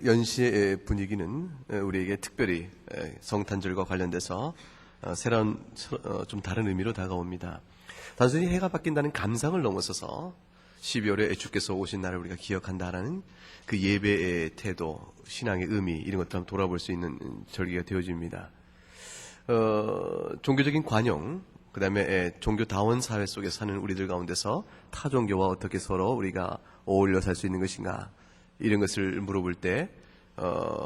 연시의 분위기는 우리에게 특별히 성탄절과 관련돼서 새로운 좀 다른 의미로 다가옵니다. 단순히 해가 바뀐다는 감상을 넘어서서 12월에 주께서 오신 날을 우리가 기억한다라는 그 예배의 태도, 신앙의 의미 이런 것들 한번 돌아볼 수 있는 절기가 되어집니다. 종교적인 관용, 그 다음에 종교다원 사회 속에 사는 우리들 가운데서 타 종교와 어떻게 서로 우리가 어울려 살 수 있는 것인가, 이런 것을 물어볼 때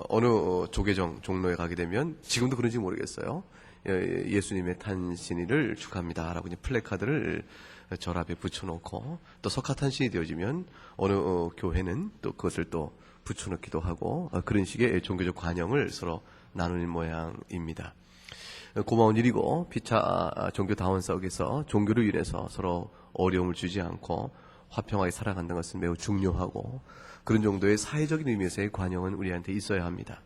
어느 조계종 종로에 가게 되면, 지금도 그런지 모르겠어요, 예수님의 탄신일을 축하합니다 라고 플래카드를 절 앞에 붙여놓고, 또 석가탄신이 되어지면 어느 교회는 또 그것을 또 붙여놓기도 하고, 그런 식의 종교적 관용을 서로 나누는 모양입니다. 고마운 일이고, 피차 종교다원 속에서 종교로 인해서 서로 어려움을 주지 않고 화평하게 살아간다는 것은 매우 중요하고, 그런 정도의 사회적인 의미에서의 관용은 우리한테 있어야 합니다.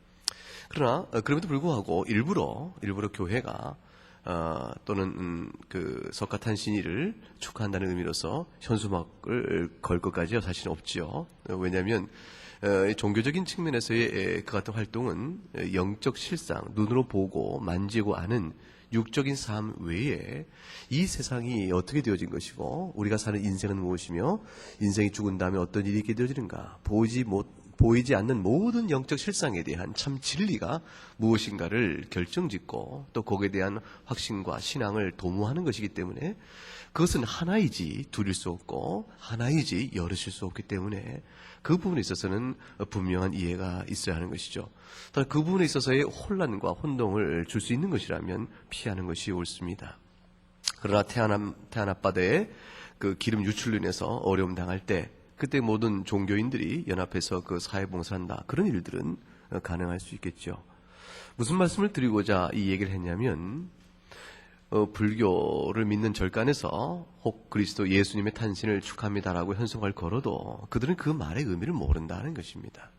그러나 그럼에도 불구하고 일부러 교회가 또는 그 석가탄신일을 축하한다는 의미로서 현수막을 걸 것까지요 사실은 없지요. 왜냐하면 종교적인 측면에서의 그 같은 활동은 영적 실상, 눈으로 보고 만지고 아는 육적인 삶 외에 이 세상이 어떻게 되어진 것이고, 우리가 사는 인생은 무엇이며, 인생이 죽은 다음에 어떤 일이 있게 되어지는가, 보이지 않는 모든 영적 실상에 대한 참 진리가 무엇인가를 결정짓고 또 거기에 대한 확신과 신앙을 도모하는 것이기 때문에, 그것은 하나이지 둘일 수 없고 하나이지 여럿일 수 없기 때문에 그 부분에 있어서는 분명한 이해가 있어야 하는 것이죠. 또한 그 부분에 있어서의 혼란과 혼동을 줄 수 있는 것이라면 피하는 것이 옳습니다. 그러나 태안앞바다에 그 기름 유출로 인해서 어려움 당할 때, 그때 모든 종교인들이 연합해서 그 사회봉사한다, 그런 일들은 가능할 수 있겠죠. 무슨 말씀을 드리고자 이 얘기를 했냐면, 불교를 믿는 절간에서 혹 그리스도 예수님의 탄신을 축하합니다라고 현수막을 걸어도 그들은 그 말의 의미를 모른다는 것입니다.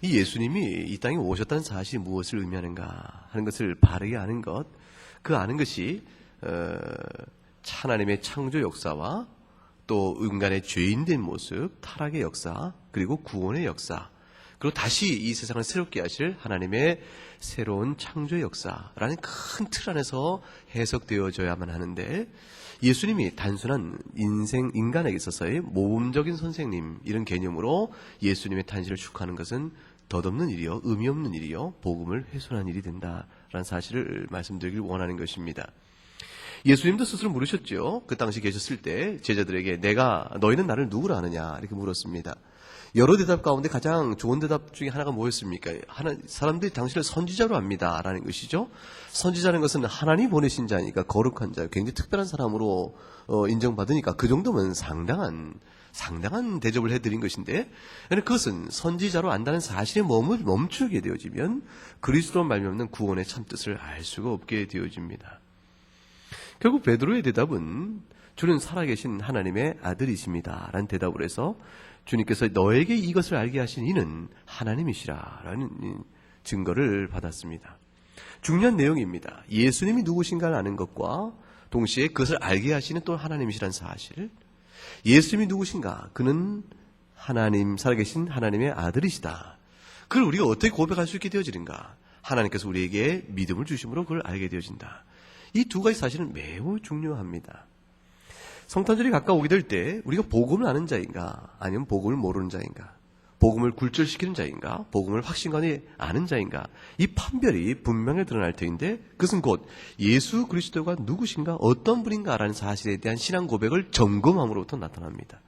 이 예수님이 이 땅에 오셨다는 사실이 무엇을 의미하는가 하는 것을 바르게 아는 것, 그 아는 것이 하나님의 창조 역사와 또 인간의 죄인된 모습, 타락의 역사, 그리고 구원의 역사, 그리고 다시 이 세상을 새롭게 하실 하나님의 새로운 창조의 역사라는 큰 틀 안에서 해석되어져야만 하는데, 예수님이 단순한 인간에게 있어서의 모범적인 선생님, 이런 개념으로 예수님의 탄신을 축하하는 것은 덧없는 일이요, 의미 없는 일이요, 복음을 훼손한 일이 된다라는 사실을 말씀드리길 원하는 것입니다. 예수님도 스스로 물으셨죠. 그 당시 계셨을 때 제자들에게 너희는 나를 누구라 하느냐 이렇게 물었습니다. 여러 대답 가운데 가장 좋은 대답 중에 하나가 뭐였습니까? 사람들이 당신을 선지자로 압니다 라는 것이죠. 선지자라는 것은 하나님 보내신 자니까 거룩한 자, 굉장히 특별한 사람으로 인정받으니까 그 정도면 상당한 대접을 해드린 것인데, 그것은 선지자로 안다는 사실에 멈추게 되어지면 그리스도로 말미암는 구원의 참뜻을 알 수가 없게 되어집니다. 결국 베드로의 대답은 주는 살아계신 하나님의 아들이십니다 라는 대답을 해서, 주님께서 너에게 이것을 알게 하신 이는 하나님이시라 라는 증거를 받았습니다. 중요한 내용입니다. 예수님이 누구신가를 아는 것과 동시에 그것을 알게 하시는 또 하나님이시라는 사실. 예수님이 누구신가? 그는 하나님, 살아계신 하나님의 아들이시다. 그걸 우리가 어떻게 고백할 수 있게 되어지는가? 하나님께서 우리에게 믿음을 주심으로 그걸 알게 되어진다. 이 두 가지 사실은 매우 중요합니다. 성탄절이 가까우게 될 때 우리가 복음을 아는 자인가, 아니면 복음을 모르는 자인가, 복음을 굴절시키는 자인가, 복음을 확신간에 아는 자인가, 이 판별이 분명히 드러날 터인데, 그것은 곧 예수 그리스도가 누구신가, 어떤 분인가라는 사실에 대한 신앙 고백을 점검함으로부터 나타납니다.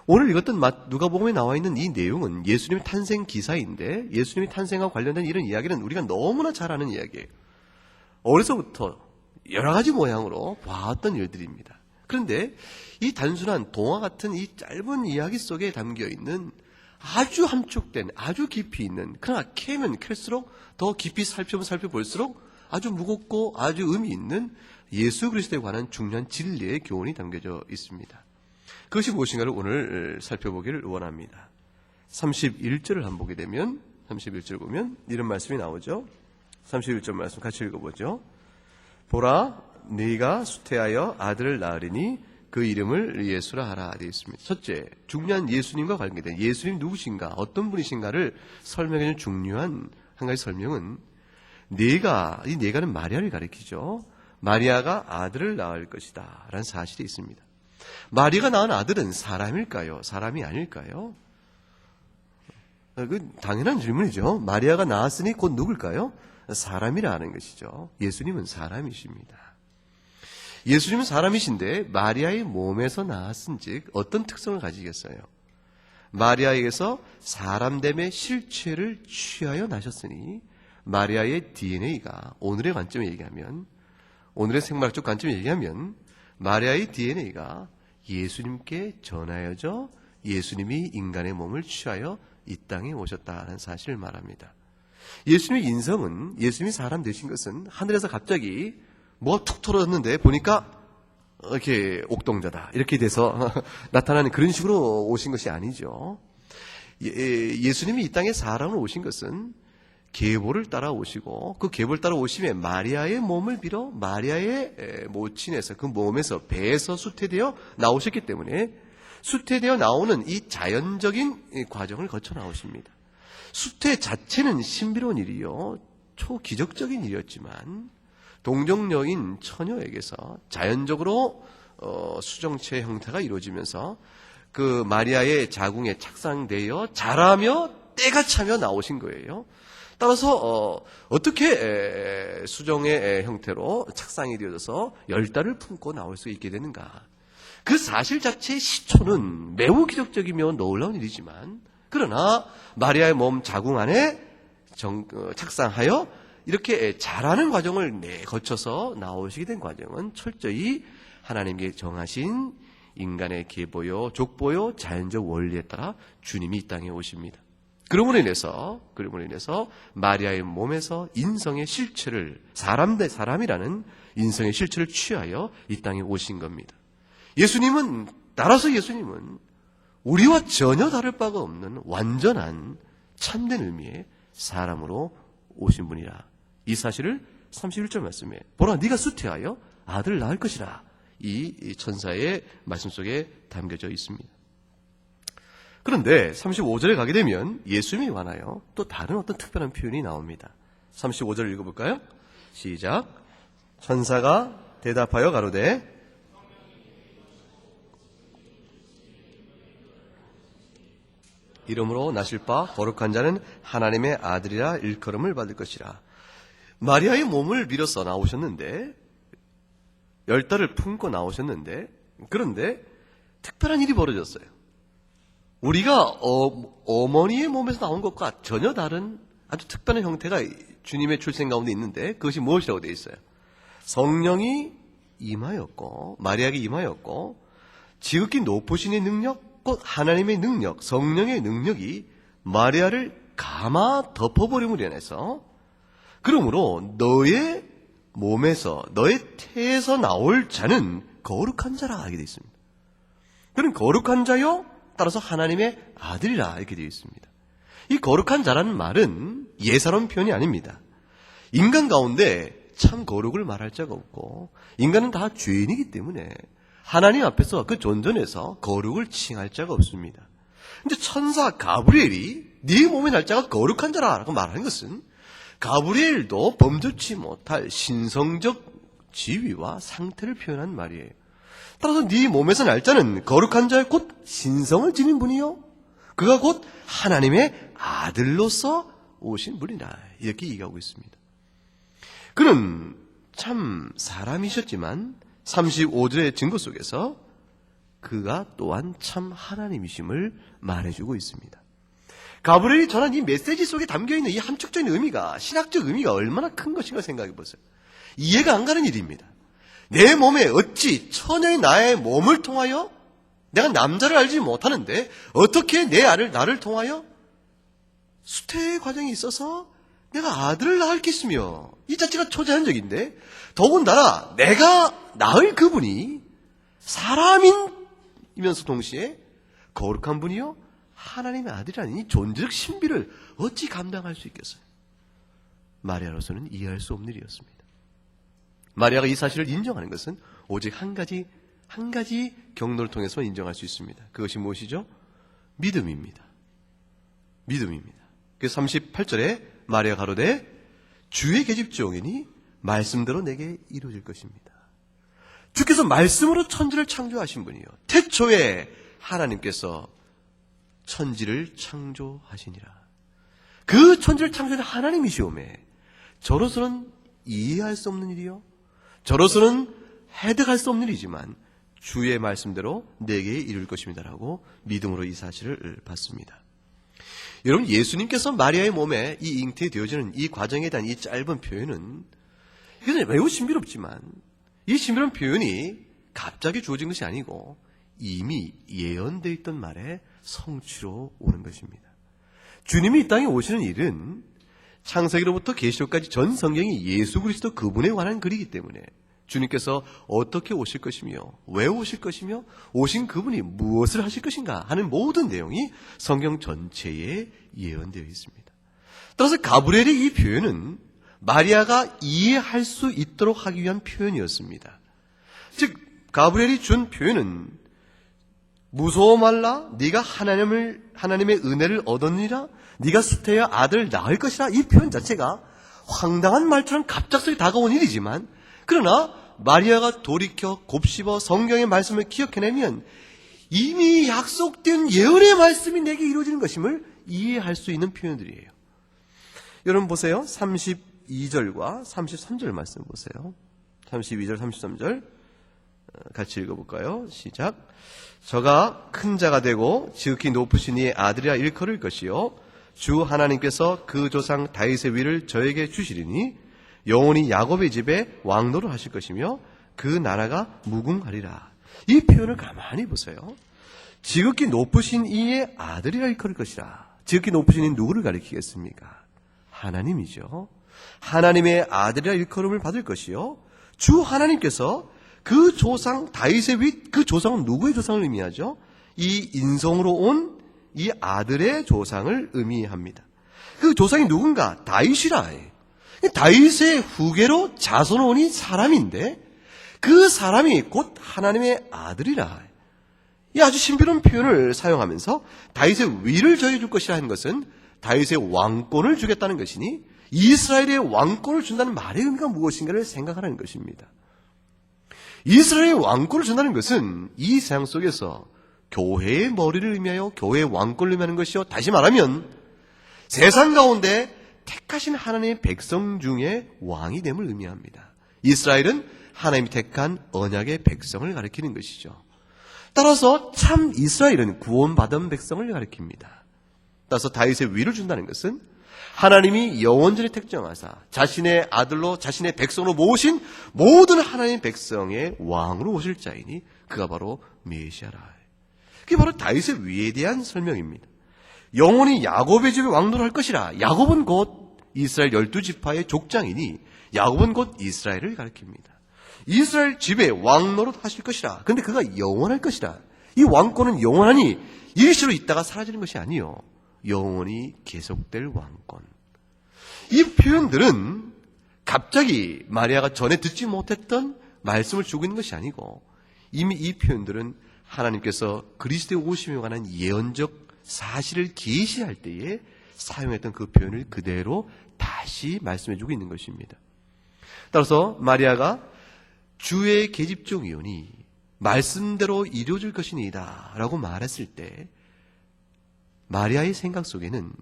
오늘 읽었던 누가복음에 나와 있는 이 내용은 예수님의 탄생 기사인데, 예수님의 탄생과 관련된 이런 이야기는 우리가 너무나 잘 아는 이야기예요. 어려서부터 여러 가지 모양으로 봐왔던 일들입니다. 그런데 이 단순한 동화 같은 이 짧은 이야기 속에 담겨있는 아주 함축된, 아주 깊이 있는, 그러나 캐면 캘수록 더 깊이 살펴볼수록 아주 무겁고 아주 의미 있는 예수 그리스도에 관한 중요한 진리의 교훈이 담겨져 있습니다. 그것이 무엇인가를 오늘 살펴보기를 원합니다. 31절을 한번 보게 되면, 31절 보면 이런 말씀이 나오죠. 31절 말씀 같이 읽어보죠. 보라, 네가 수태하여 아들을 낳으리니 그 이름을 예수라 하라 되어 있습니다. 첫째, 중요한 예수님과 관계된 예수님 누구신가, 어떤 분이신가를 설명해주는 중요한 한 가지 설명은 이 네가는 마리아를 가리키죠. 마리아가 아들을 낳을 것이다 라는 사실이 있습니다. 마리아가 낳은 아들은 사람일까요? 사람이 아닐까요? 그 당연한 질문이죠. 마리아가 낳았으니 곧 누굴까요? 사람이라 하는 것이죠. 예수님은 사람이십니다. 예수님은 사람이신데 마리아의 몸에서 나왔은즉 어떤 특성을 가지겠어요? 마리아에게서 사람됨의 실체를 취하여 나셨으니 마리아의 DNA가 오늘의 관점에 얘기하면, 오늘의 생물학적 관점에 얘기하면 마리아의 DNA가 예수님께 전하여져 예수님이 인간의 몸을 취하여 이 땅에 오셨다는 사실을 말합니다. 예수님의 인성은, 예수님이 사람 되신 것은 하늘에서 갑자기 뭐가 툭 떨어졌는데 보니까 이렇게 옥동자다 이렇게 돼서 나타나는 그런 식으로 오신 것이 아니죠. 예수님이 이 땅에 사람으로 오신 것은 계보를 따라 오시고, 그 계보를 따라 오심에 마리아의 몸을 빌어 마리아의 모친에서, 그 몸에서, 배에서 수태되어 나오셨기 때문에 수태되어 나오는 이 자연적인 과정을 거쳐 나오십니다. 수태 자체는 신비로운 일이요, 초기적적인 일이었지만 동정녀인 처녀에게서 자연적으로 수정체 형태가 이루어지면서 그 마리아의 자궁에 착상되어 자라며 때가 차며 나오신 거예요. 따라서 어떻게 수정의 형태로 착상이 되어져서 10달을 품고 나올 수 있게 되는가. 그 사실 자체의 시초는 매우 기적적이며 놀라운 일이지만, 그러나 마리아의 몸 자궁 안에 착상하여 이렇게 자라는 과정을 거쳐서 나오시게 된 과정은 철저히 하나님께 정하신 인간의 계보요, 족보요, 자연적 원리에 따라 주님이 이 땅에 오십니다. 그러므로 인해서 마리아의 몸에서 인성의 실체를, 사람 대 사람이라는 인성의 실체를 취하여 이 땅에 오신 겁니다. 따라서 예수님은 우리와 전혀 다를 바가 없는 완전한 참된 의미의 사람으로 오신 분이라. 이 사실을 31절 말씀에 보라 네가 수태하여 아들을 낳을 것이라, 이 천사의 말씀 속에 담겨져 있습니다. 그런데 35절에 가게 되면 예수님에 관하여 또 다른 어떤 특별한 표현이 나옵니다. 35절을 읽어볼까요? 시작. 천사가 대답하여 가로되 이름으로 나실 바 거룩한 자는 하나님의 아들이라 일컬음을 받을 것이라. 마리아의 몸을 빌어서 나오셨는데, 10달을 품고 나오셨는데, 그런데 특별한 일이 벌어졌어요. 우리가 어머니의 몸에서 나온 것과 전혀 다른 아주 특별한 형태가 주님의 출생 가운데 있는데, 그것이 무엇이라고 되어 있어요? 성령이 임하였고, 마리아에게 임하였고, 지극히 높으신 능력, 곧 하나님의 능력, 성령의 능력이 마리아를 감아 덮어버림으로 인해서, 그러므로 너의 몸에서, 너의 태에서 나올 자는 거룩한 자라 하게 되어 있습니다. 그는 거룩한 자요, 따라서 하나님의 아들이라 이렇게 되어 있습니다. 이 거룩한 자라는 말은 예사로운 표현이 아닙니다. 인간 가운데 참 거룩을 말할 자가 없고, 인간은 다 죄인이기 때문에 하나님 앞에서 그 존전에서 거룩을 칭할 자가 없습니다. 근데 천사 가브리엘이 네 몸의 날짜가 거룩한 자라고 말하는 것은 가브리엘도 범접치 못할 신성적 지위와 상태를 표현한 말이에요. 따라서 네 몸에서 날짜는 거룩한 자의 곧 신성을 지닌 분이요, 그가 곧 하나님의 아들로서 오신 분이다, 이렇게 얘기하고 있습니다. 그는 참 사람이셨지만 35절의 증거 속에서 그가 또한 참 하나님이심을 말해주고 있습니다. 가브리엘이 전한 이 메시지 속에 담겨있는 이 함축적인 의미가, 신학적 의미가 얼마나 큰 것인가 생각해 보세요. 이해가 안 가는 일입니다. 내 몸에 어찌 처녀의 나의 몸을 통하여, 내가 남자를 알지 못하는데 어떻게 나를 통하여 수태의 과정이 있어서 내가 아들을 낳았겠으며, 이 자체가 초자연적인데, 더군다나 내가 낳을 그분이 사람이면서 동시에 거룩한 분이요 하나님의 아들이라는 이 존재적 신비를 어찌 감당할 수 있겠어요? 마리아로서는 이해할 수 없는 일이었습니다. 마리아가 이 사실을 인정하는 것은 오직 한 가지 한 가지 경로를 통해서 인정할 수 있습니다. 그것이 무엇이죠? 믿음입니다. 믿음입니다. 그래서 38절에 마리아 가로되 주의 계집종이니 말씀대로 내게 이루어질 것입니다. 주께서 말씀으로 천지를 창조하신 분이요. 태초에 하나님께서 천지를 창조하시니라. 그 천지를 창조한 하나님이시오매 저로서는 이해할 수 없는 일이요. 저로서는 해득할 수 없는 일이지만 주의 말씀대로 내게 이룰 것입니다라고 믿음으로 이 사실을 받습니다. 여러분, 예수님께서 마리아의 몸에 이 잉태되어지는 이 과정에 대한 이 짧은 표현은 이것은 매우 신비롭지만 이 신비로운 표현이 갑자기 주어진 것이 아니고 이미 예언되어 있던 말의 성취로 오는 것입니다. 주님이 이 땅에 오시는 일은 창세기로부터 계시록까지 전 성경이 예수 그리스도 그분에 관한 글이기 때문에 주님께서 어떻게 오실 것이며 왜 오실 것이며 오신 그분이 무엇을 하실 것인가 하는 모든 내용이 성경 전체에 예언되어 있습니다. 따라서 가브리엘의 이 표현은 마리아가 이해할 수 있도록 하기 위한 표현이었습니다. 즉 가브리엘이 준 표현은 무서워 말라 네가 하나님의 은혜를 얻었느니라 네가 수태여 아들을 낳을 것이라. 이 표현 자체가 황당한 말처럼 갑작스레 다가온 일이지만 그러나 마리아가 돌이켜 곱씹어 성경의 말씀을 기억해내면 이미 약속된 예언의 말씀이 내게 이루어지는 것임을 이해할 수 있는 표현들이에요. 여러분 보세요. 32절과 33절 말씀 보세요. 32절 33절 같이 읽어볼까요? 시작. 저가 큰 자가 되고 지극히 높으신 이의 아들이라 일컬을 것이요 주 하나님께서 그 조상 다윗의 위를 저에게 주시리니 영원히 야곱의 집에 왕노를 하실 것이며 그 나라가 무궁하리라. 이 표현을 가만히 보세요. 지극히 높으신 이의 아들이라 일컬을 것이라. 지극히 높으신 이 누구를 가리키겠습니까? 하나님이죠. 하나님의 아들이라 일컬음을 받을 것이요 주 하나님께서 그 조상 다윗의 윗, 그 조상은 누구의 조상을 의미하죠? 이 인성으로 온 이 아들의 조상을 의미합니다. 그 조상이 누군가? 다윗이라. 다윗의 후계로 자손 온이 사람인데 그 사람이 곧 하나님의 아들이라. 이 아주 신비로운 표현을 사용하면서 다윗의 위를 저해줄 것이라 하는 것은 다윗의 왕권을 주겠다는 것이니 이스라엘의 왕권을 준다는 말의 의미가 무엇인가를 생각하라는 것입니다. 이스라엘의 왕권을 준다는 것은 이 세상 속에서 교회의 머리를 의미하여 교회의 왕권을 의미하는 것이요. 다시 말하면 세상 가운데 택하신 하나님의 백성 중에 왕이 됨을 의미합니다. 이스라엘은 하나님이 택한 언약의 백성을 가리키는 것이죠. 따라서 참 이스라엘은 구원받은 백성을 가리킵니다. 따라서 다윗의 위를 준다는 것은 하나님이 영원전에 택정하사 자신의 아들로 자신의 백성으로 모으신 모든 하나님의 백성의 왕으로 오실 자이니 그가 바로 메시아라. 그게 바로 다윗의 위에 대한 설명입니다. 영원히 야곱의 집에 왕노를 할 것이라. 야곱은 곧 이스라엘 12지파의 족장이니 야곱은 곧 이스라엘을 가리킵니다. 이스라엘 집에 왕노릇 하실 것이라. 그런데 그가 영원할 것이라. 이 왕권은 영원하니 일시로 있다가 사라지는 것이 아니요 영원히 계속될 왕권. 이 표현들은 갑자기 마리아가 전에 듣지 못했던 말씀을 주고 있는 것이 아니고 이미 이 표현들은 하나님께서 그리스도의 오심에 관한 예언적 사실을 계시할 때에 사용했던 그 표현을 그대로 다시 말씀해주고 있는 것입니다. 따라서 마리아가 주의 계집종이오니 말씀대로 이루어질 것이니이다 라고 말했을 때 마리아의 생각 속에는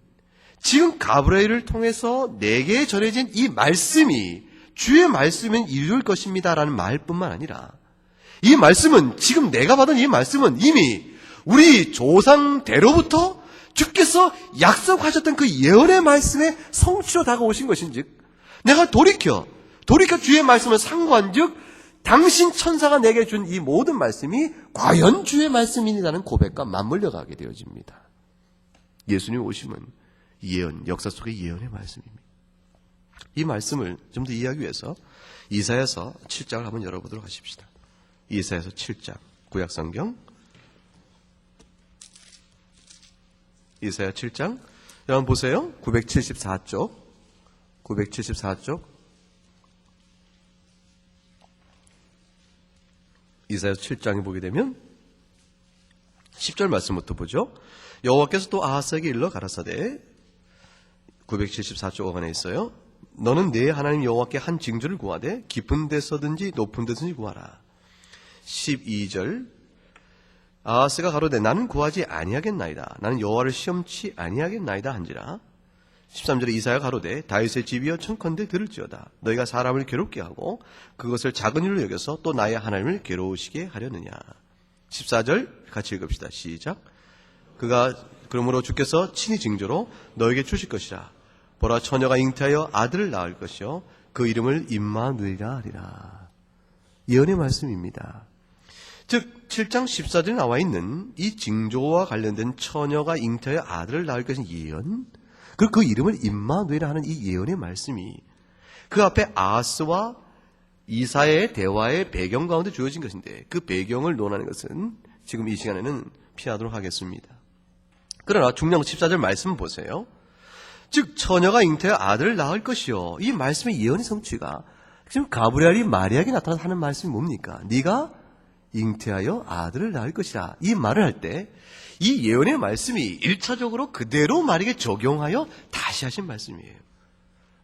지금 가브리엘을 통해서 내게 전해진 이 말씀이 주의 말씀은 이룰 것입니다 라는 말뿐만 아니라 이 말씀은 지금 내가 받은 이 말씀은 이미 우리 조상대로부터 주께서 약속하셨던 그 예언의 말씀의 성취로 다가오신 것인즉 내가 돌이켜 주의 말씀을 상고한즉 당신 천사가 내게 준 이 모든 말씀이 과연 주의 말씀이라는 고백과 맞물려 가게 되어집니다. 예수님 오심은 예언, 역사 속의 예언의 말씀입니다. 이 말씀을 좀 더 이해하기 위해서 이사야서 7장을 한번 열어보도록 하십시다. 이사야서 7장, 구약성경 이사야 7장 여러분 보세요. 974쪽 이사야서 7장에 보게 되면 10절 말씀부터 보죠. 여호와께서 또 아하스에게 일러 가라사대 974쪽 어간에 있어요. 너는 내 하나님 여호와께 한 징조를 구하되 깊은 데서든지 높은 데서든지 구하라. 12절 아하스가 가로되 나는 구하지 아니하겠나이다. 나는 여호와를 시험치 아니하겠나이다 한지라. 13절에 이사야 가로되 다윗의 집이여 청컨대 들을지어다. 너희가 사람을 괴롭게 하고 그것을 작은 일로 여겨서 또 나의 하나님을 괴로우시게 하려느냐. 14절 같이 읽읍시다. 시작. 그러므로 주께서 친히 징조로 너에게 주실 것이라. 보라 처녀가 잉태하여 아들을 낳을 것이요 그 이름을 임마누엘이라 하리라. 예언의 말씀입니다. 즉 7장 14절에 나와 있는 이 징조와 관련된 처녀가 잉태하여 아들을 낳을 것인 예언, 그리고 그 이름을 임마누엘이라 하는 이 예언의 말씀이 그 앞에 아하스와 이사야의 대화의 배경 가운데 주어진 것인데 그 배경을 논하는 것은 지금 이 시간에는 피하도록 하겠습니다. 그러나 중량 14절 말씀 보세요. 즉 처녀가 잉태하여 아들을 낳을 것이요. 이 말씀의 예언의 성취가 지금 가브리엘이 마리아에게 나타나서 하는 말씀이 뭡니까? 네가 잉태하여 아들을 낳을 것이라. 이 말을 할 때 이 예언의 말씀이 1차적으로 그대로 마리아에게 적용하여 다시 하신 말씀이에요.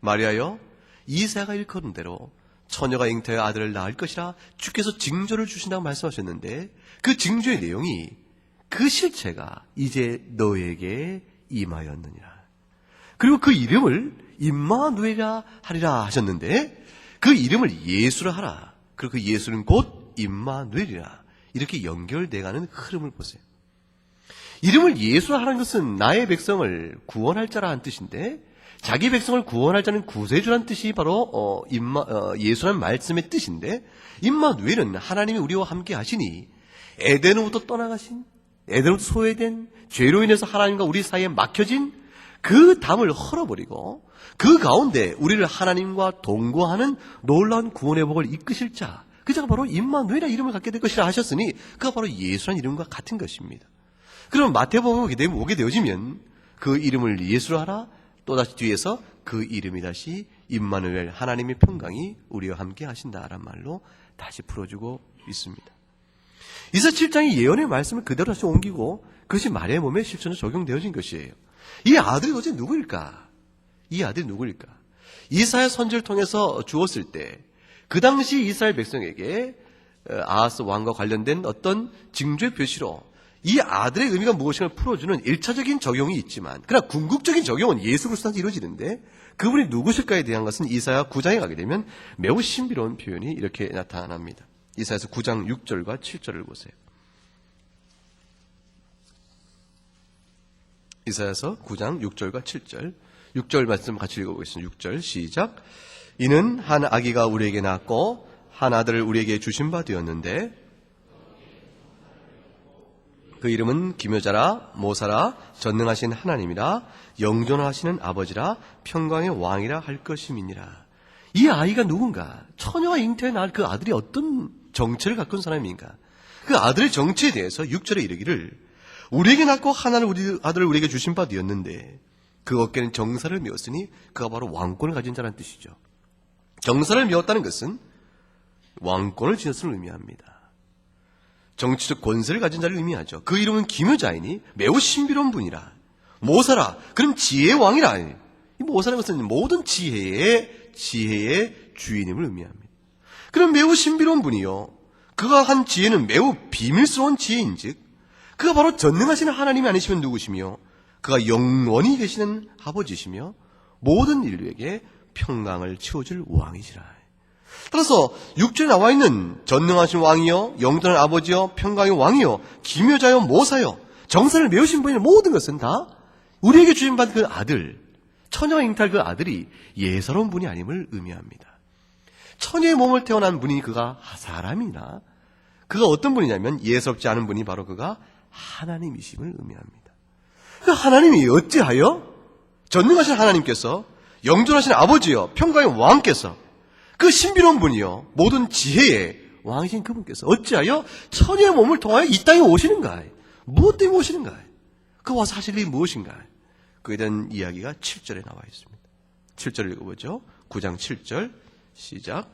마리아여 이사야가 일컬은 대로 처녀가 잉태하여 아들을 낳을 것이라 주께서 징조를 주신다고 말씀하셨는데 그 징조의 내용이 그 실체가 이제 너에게 임하였느니라. 그리고 그 이름을 임마누엘이라 하리라 하셨는데 그 이름을 예수라 하라. 그리고 그 예수는 곧 임마누엘이라. 이렇게 연결돼가는 흐름을 보세요. 이름을 예수라 하는 것은 나의 백성을 구원할 자라는 뜻인데 자기 백성을 구원할 자는 구세주라는 뜻이 바로 예수라는 말씀의 뜻인데 임마누엘은 하나님이 우리와 함께 하시니 에덴으로부터 떠나가신 에덴으로부터 소외된 죄로 인해서 하나님과 우리 사이에 막혀진 그 담을 헐어버리고 그 가운데 우리를 하나님과 동거하는 놀라운 구원의 복을 이끄실 자 그 자가 바로 임마누엘이라 이름을 갖게 될 것이라 하셨으니 그가 바로 예수라는 이름과 같은 것입니다. 그럼 마태복음에 오게 되어지면 그 이름을 예수로 하라 또다시 뒤에서 그 이름이 다시 임마누엘 하나님의 평강이 우리와 함께 하신다라는 말로 다시 풀어주고 있습니다. 이사야 7장의 예언의 말씀을 그대로 다시 옮기고 그것이 마리아의 몸에 실천으로 적용되어진 것이에요. 이 아들이 도대체 누구일까? 이 아들이 누구일까? 이사야 선지를 통해서 주었을 때 그 당시 이스라엘 백성에게 아하스 왕과 관련된 어떤 징조의 표시로 이 아들의 의미가 무엇인가를 풀어주는 1차적인 적용이 있지만 그러나 궁극적인 적용은 예수 그리스도한테 이루어지는데 그분이 누구실까에 대한 것은 이사야 9장에 가게 되면 매우 신비로운 표현이 이렇게 나타납니다. 이사야서 9장 6절과 7절을 보세요. 이사야서 9장 6절과 7절 6절 말씀 같이 읽어보겠습니다. 6절 시작. 이는 한 아기가 우리에게 낳았고 한 아들을 우리에게 주신 바 되었는데 그 이름은 기묘자라 모사라 전능하신 하나님이라 영존하시는 아버지라 평강의 왕이라 할 것임이니라. 이 아이가 누군가? 처녀와 잉태에 낳을 그 아들이 어떤 정체를 갖고 있는 사람인가? 그 아들의 정체에 대해서 6절에 이르기를 우리에게 낳고 한 아들을 우리에게 주신 바 되었는데 그 어깨는 정사를 메었으니 그가 바로 왕권을 가진 자라는 뜻이죠. 정사를 메었다는 것은 왕권을 지녔음을 의미합니다. 정치적 권세를 가진 자를 의미하죠. 그 이름은 기묘자이니 매우 신비로운 분이라. 모사라, 그럼 지혜의 왕이라. 이 모사라는 것은 모든 지혜의 주인임을 의미합니다. 그럼 매우 신비로운 분이요. 그가 한 지혜는 매우 비밀스러운 지혜인즉 그가 바로 전능하시는 하나님이 아니시면 누구시며 그가 영원히 계시는 아버지시며 모든 인류에게 평강을 채워줄 왕이시라. 따라서 6절에 나와 있는 전능하신 왕이요 영존한 아버지요 평강의 왕이요 기묘자요 모사요 정사를 메우신 분의 모든 것은 다 우리에게 주신 받은 그 아들 처녀와 잉태할 그 아들이 예사로운 분이 아님을 의미합니다. 처녀의 몸을 태어난 분이 그가 사람이나 그가 어떤 분이냐면 예사롭지 않은 분이 바로 그가 하나님이심을 의미합니다. 그 하나님이 어찌하여 전능하신 하나님께서 영존하신 아버지요 평강의 왕께서 그 신비로운 분이요 모든 지혜의 왕이신 그분께서 어찌하여 처녀의 몸을 통하여 이 땅에 오시는가? 무엇 때문에 오시는가? 그 와서 하실 일이 무엇인가? 그에 대한 이야기가 7절에 나와 있습니다. 7절 읽어보죠. 9장 7절 시작.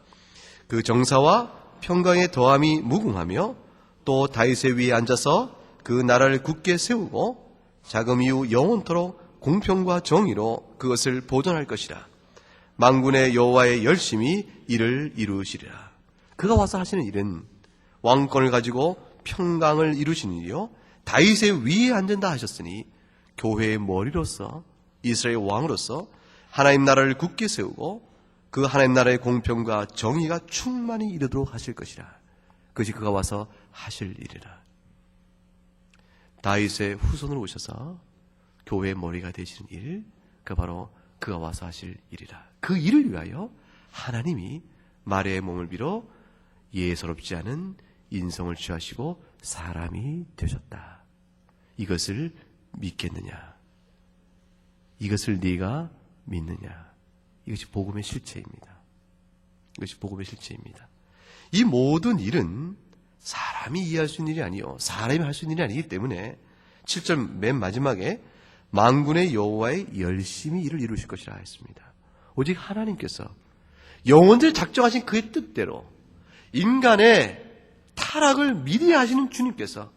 그 정사와 평강의 더함이 무궁하며 또 다윗의 위에 앉아서 그 나라를 굳게 세우고 자금 이후 영원토록 공평과 정의로 그것을 보존할 것이라. 만군의 여호와의 열심히 이를 이루시리라. 그가 와서 하시는 일은 왕권을 가지고 평강을 이루시는 일이요, 다윗의 위에 앉는다 하셨으니 교회의 머리로서 이스라엘 왕으로서 하나님 나라를 굳게 세우고 그 하나님 나라의 공평과 정의가 충만히 이르도록 하실 것이라. 그것이 그가 와서 하실 일이라. 다윗의 후손으로 오셔서 교회의 머리가 되시는 일, 그 바로 그가 와서 하실 일이라. 그 일을 위하여 하나님이 마리아의 몸을 빌어 예사롭지 않은 인성을 취하시고 사람이 되셨다. 이것을 믿겠느냐? 이것을 네가 믿느냐? 이것이 복음의 실체입니다. 이것이 복음의 실체입니다. 이 모든 일은 사람이 이해할 수 있는 일이 아니요, 사람이 할 수 있는 일이 아니기 때문에 7절 맨 마지막에 만군의 여호와의 열심히 일을 이루실 것이라 했습니다. 오직 하나님께서 영원히 작정하신 그의 뜻대로 인간의 타락을 미리 하시는 주님께서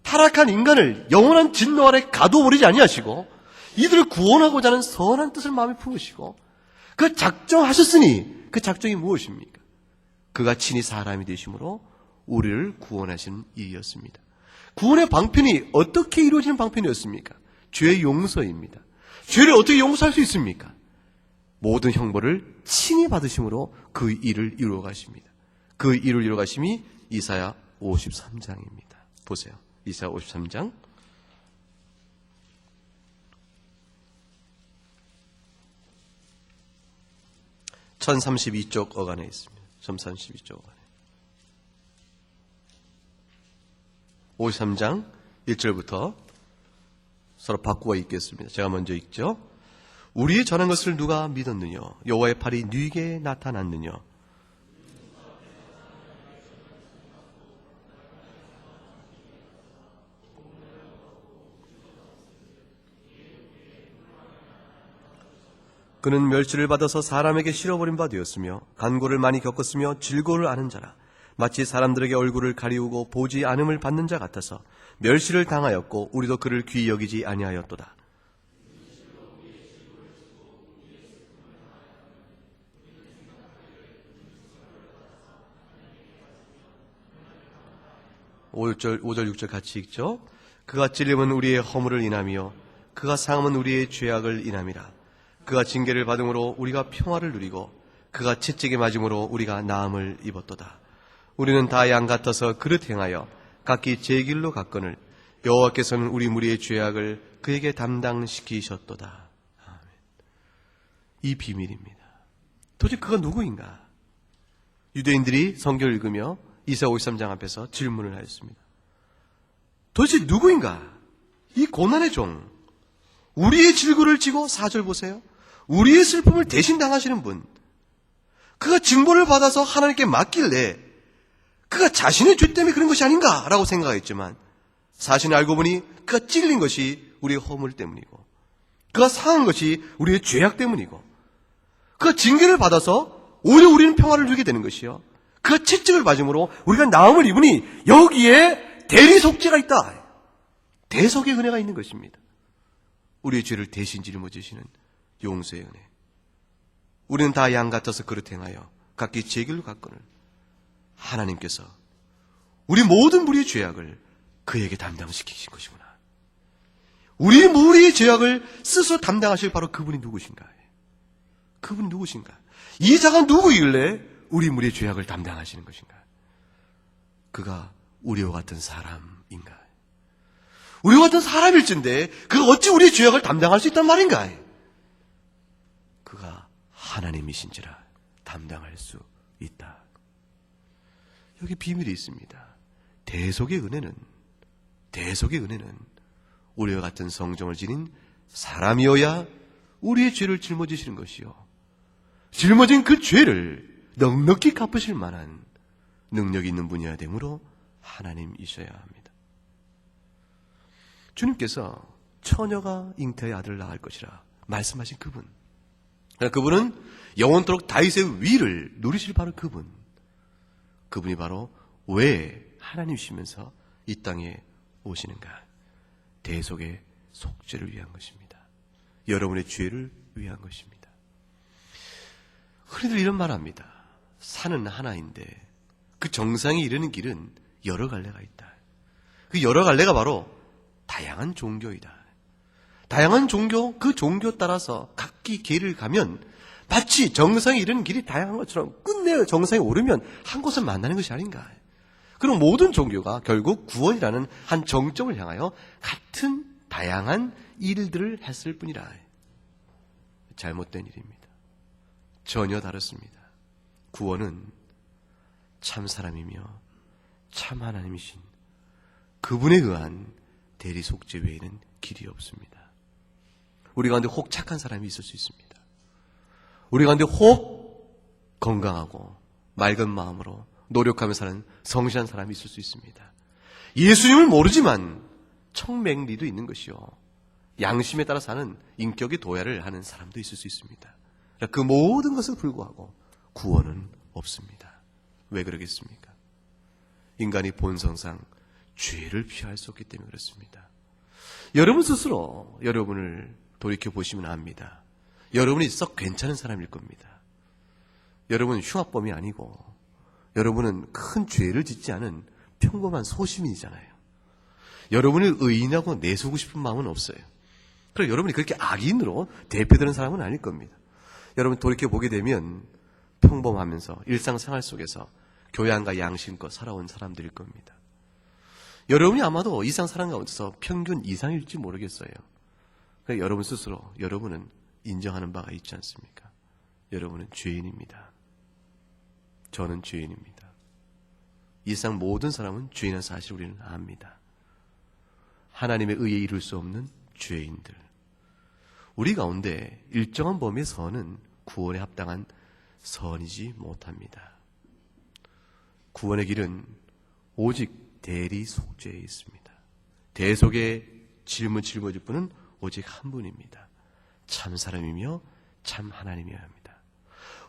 타락한 인간을 영원한 진노 아래 가둬버리지 아니하시고 이들을 구원하고자 하는 선한 뜻을 마음에 품으시고 그 작정하셨으니 그 작정이 무엇입니까? 그가 친히 사람이 되심으로 우리를 구원하시는 일이었습니다. 구원의 방편이 어떻게 이루어지는 방편이었습니까? 죄의 용서입니다. 죄를 어떻게 용서할 수 있습니까? 모든 형벌을 친히 받으심으로 그 일을 이루어 가십니다. 그 일을 이루어 가심이 이사야 53장입니다. 보세요. 이사야 53장 1032쪽 어간에 있습니다. 1032쪽 어간에 53장 1절부터 서로 바꾸어 읽겠습니다. 제가 먼저 읽죠. 우리의 전한 것을 누가 믿었느냐? 여호와의 팔이 네게 나타났느냐? 그는 멸시를 받아서 사람에게 실어버린 바 되었으며 간고를 많이 겪었으며 질고를 아는 자라. 마치 사람들에게 얼굴을 가리우고 보지 않음을 받는 자 같아서 멸시를 당하였고 우리도 그를 귀히 여기지 아니하였도다. (5절, 6절) 같이 읽죠. 그가 찔림은 우리의 허물을 인하며 그가 상함은 우리의 죄악을 인함이라. 그가 징계를 받음으로 우리가 평화를 누리고 그가 채찍에 맞음으로 우리가 나음을 입었도다. 우리는 다 양 같아서 그릇 행하여 각기 제 길로 갔거늘 여호와께서는 우리 무리의 죄악을 그에게 담당시키셨도다. 아멘. 이 비밀입니다. 도대체 그가 누구인가? 유대인들이 성경을 읽으며 이사야 53장 앞에서 질문을 하였습니다. 도대체 누구인가? 이 고난의 종, 우리의 질고를 지고 4절 보세요. 우리의 슬픔을 대신 당하시는 분, 그가 징벌을 받아서 하나님께 맡길래 그가 자신의 죄 때문에 그런 것이 아닌가라고 생각했지만 사실 알고 보니 그가 찔린 것이 우리의 허물 때문이고 그가 상한 것이 우리의 죄악 때문이고 그가 징계를 받아서 오히려 우리는 평화를 누리게 되는 것이요, 그가 채찍을 맞음으로 우리가 나음을 입으니 여기에 대리속죄가 있다. 대속의 은혜가 있는 것입니다. 우리의 죄를 대신 짊어지시는 용서의 은혜. 우리는 다 양 같아서 그릇 행하여 각기 제 길로 갔거늘 하나님께서 우리 모든 무리의 죄악을 그에게 담당시키신 것이구나. 우리 무리의 죄악을 스스로 담당하실 바로 그분이 누구신가? 그분이 누구신가? 이 자가 누구이길래 우리 무리의 죄악을 담당하시는 것인가? 그가 우리와 같은 사람인가? 우리와 같은 사람일진데 그가 어찌 우리의 죄악을 담당할 수 있단 말인가? 그가 하나님이신지라 담당할 수 있다. 여기 비밀이 있습니다. 대속의 은혜는 우리와 같은 성정을 지닌 사람이어야 우리의 죄를 짊어지시는 것이요, 짊어진 그 죄를 넉넉히 갚으실 만한 능력이 있는 분이어야 되므로 하나님이셔야 합니다. 주님께서 처녀가 잉태의 아들을 낳을 것이라 말씀하신 그분, 그분은 영원토록 다윗의 위를 누리실 바로 그분, 그분이 바로 왜 하나님이시면서 이 땅에 오시는가? 대속의 속죄를 위한 것입니다. 여러분의 죄를 위한 것입니다. 흔히들 이런 말 합니다. 산은 하나인데 그 정상에 이르는 길은 여러 갈래가 있다. 그 여러 갈래가 바로 다양한 종교이다. 다양한 종교, 그 종교 따라서 각기 길을 가면 마치 정상에 이르는 길이 다양한 것처럼 끝내 정상에 오르면 한 곳을 만나는 것이 아닌가. 그럼 모든 종교가 결국 구원이라는 한 정점을 향하여 같은 다양한 일들을 했을 뿐이라. 잘못된 일입니다. 전혀 다릅니다. 구원은 참 사람이며 참 하나님이신 그분에 의한 대리 속죄 외에는 길이 없습니다. 우리 가운데 혹 착한 사람이 있을 수 있습니다. 우리 가운데 혹 건강하고 맑은 마음으로 노력하며 사는 성실한 사람이 있을 수 있습니다. 예수님을 모르지만 청맹리도 있는 것이요. 양심에 따라 사는 인격의 도야를 하는 사람도 있을 수 있습니다. 그 모든 것에 불구하고 구원은 없습니다. 왜 그러겠습니까? 인간이 본성상 죄를 피할 수 없기 때문에 그렇습니다. 여러분 스스로 여러분을 돌이켜보시면 압니다. 여러분이 썩 괜찮은 사람일 겁니다. 여러분은 흉악범이 아니고 여러분은 큰 죄를 짓지 않은 평범한 소시민이잖아요. 여러분을 의인하고 내세우고 싶은 마음은 없어요. 그리고 여러분이 그렇게 악인으로 대표되는 사람은 아닐 겁니다. 여러분 돌이켜보게 되면 평범하면서 일상생활 속에서 교양과 양심껏 살아온 사람들일 겁니다. 여러분이 아마도 이상 사람 가운데서 평균 이상일지 모르겠어요. 그러니까 여러분 스스로 여러분은 인정하는 바가 있지 않습니까? 여러분은 죄인입니다. 저는 죄인입니다. 이 세상 모든 사람은 죄인한 사실을 우리는 압니다. 하나님의 의에 이룰 수 없는 죄인들. 우리 가운데 일정한 범위의 선은 구원에 합당한 선이지 못합니다. 구원의 길은 오직 대리 속죄에 있습니다. 대속의 짐을 짊어질 분은 오직 한 분입니다. 참 사람이며 참 하나님이어야 합니다.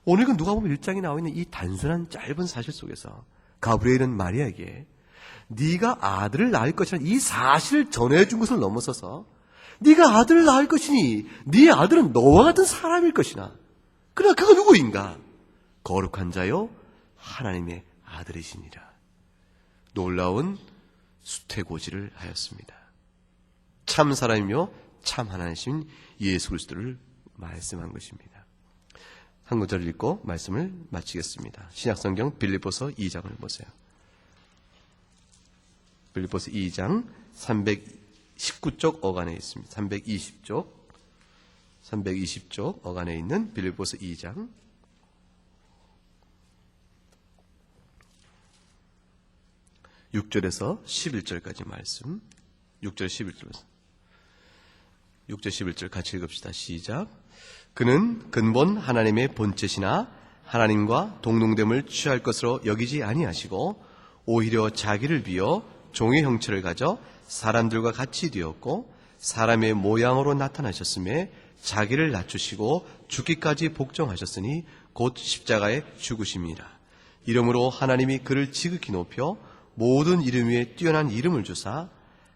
오늘 그 누가복음 1장에 나와 있는 이 단순한 짧은 사실 속에서 가브리엘은 마리아에게 네가 아들을 낳을 것이라는 이 사실을 전해준 것을 넘어서서 네가 아들을 낳을 것이니 네 아들은 너와 같은 사람일 것이나 그러나 그가 누구인가? 거룩한 자요 하나님의 아들이시니라. 놀라운 수태고지를 하였습니다. 참 사람이며 참 하나님이신 예수 그리스도를 말씀한 것입니다. 한 구절을 읽고 말씀을 마치겠습니다. 신약성경 빌립보서 2장을 보세요. 빌립보서 2장 319쪽 어간에 있습니다. 320쪽 어간에 있는 빌립보서 2장 6절에서 11절까지 말씀. 6절 11절 같이 읽읍시다. 시작. 그는 근본 하나님의 본체시나 하나님과 동등됨을 취할 것으로 여기지 아니하시고 오히려 자기를 비어 종의 형체를 가져 사람들과 같이 되었고 사람의 모양으로 나타나셨음에 자기를 낮추시고 죽기까지 복종하셨으니 곧 십자가에 죽으심이라. 이러므로 하나님이 그를 지극히 높여 모든 이름 위에 뛰어난 이름을 주사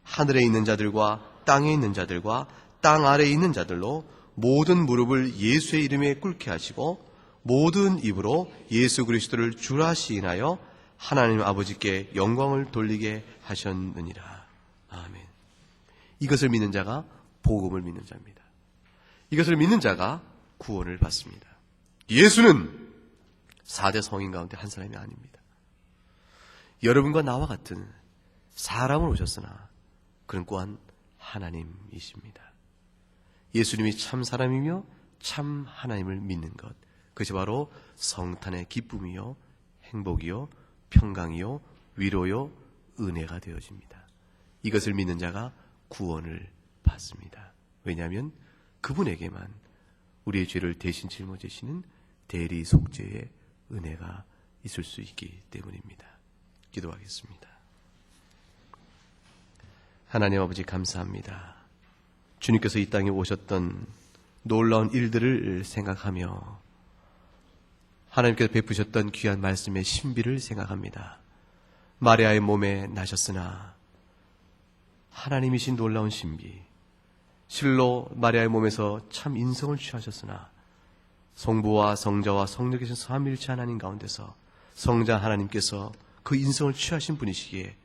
하늘에 있는 자들과 땅에 있는 자들과 땅 아래에 있는 자들로 모든 무릎을 예수의 이름에 꿇게 하시고 모든 입으로 예수 그리스도를 주라 시인하여 하나님 아버지께 영광을 돌리게 하셨느니라. 아멘. 이것을 믿는 자가 복음을 믿는 자입니다. 이것을 믿는 자가 구원을 받습니다. 예수는 4대 성인 가운데 한 사람이 아닙니다. 여러분과 나와 같은 사람을 오셨으나 그는 또한 하나님이십니다. 예수님이 참 사람이며 참 하나님을 믿는 것, 그것이 바로 성탄의 기쁨이요 행복이요 평강이요 위로요 은혜가 되어집니다. 이것을 믿는 자가 구원을 받습니다. 왜냐하면 그분에게만 우리의 죄를 대신 짊어지시는 대리 속죄의 은혜가 있을 수 있기 때문입니다. 기도하겠습니다. 하나님 아버지 감사합니다. 주님께서 이 땅에 오셨던 놀라운 일들을 생각하며 하나님께서 베푸셨던 귀한 말씀의 신비를 생각합니다. 마리아의 몸에 나셨으나 하나님이신 놀라운 신비, 실로 마리아의 몸에서 참 인성을 취하셨으나 성부와 성자와 성령께서 삼위일체 하나님 가운데서 성자 하나님께서 그 인성을 취하신 분이시기에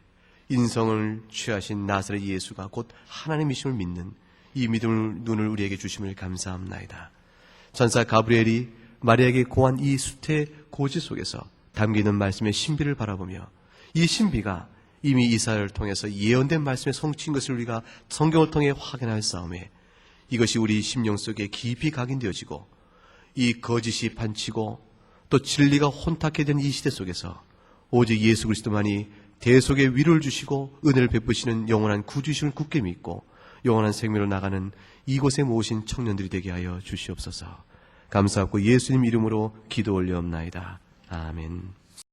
인성을 취하신 나사렛 예수가 곧 하나님이심을 믿는 이 믿음의 눈을 우리에게 주심을 감사합나이다. 천사 가브리엘이 마리아에게 고한 이 수태 고지 속에서 담기는 말씀의 신비를 바라보며 이 신비가 이미 이사야를 통해서 예언된 말씀의 성취인 것을 우리가 성경을 통해 확인할 싸움에 이것이 우리 심령 속에 깊이 각인되어지고 이 거짓이 판치고 또 진리가 혼탁해 된 이 시대 속에서 오직 예수 그리스도만이 대속의 위로를 주시고 은혜를 베푸시는 영원한 구주이심을 굳게 믿고 영원한 생명으로 나가는 이곳에 모으신 청년들이 되게 하여 주시옵소서. 감사하고 예수님 이름으로 기도 올려옵나이다. 아멘.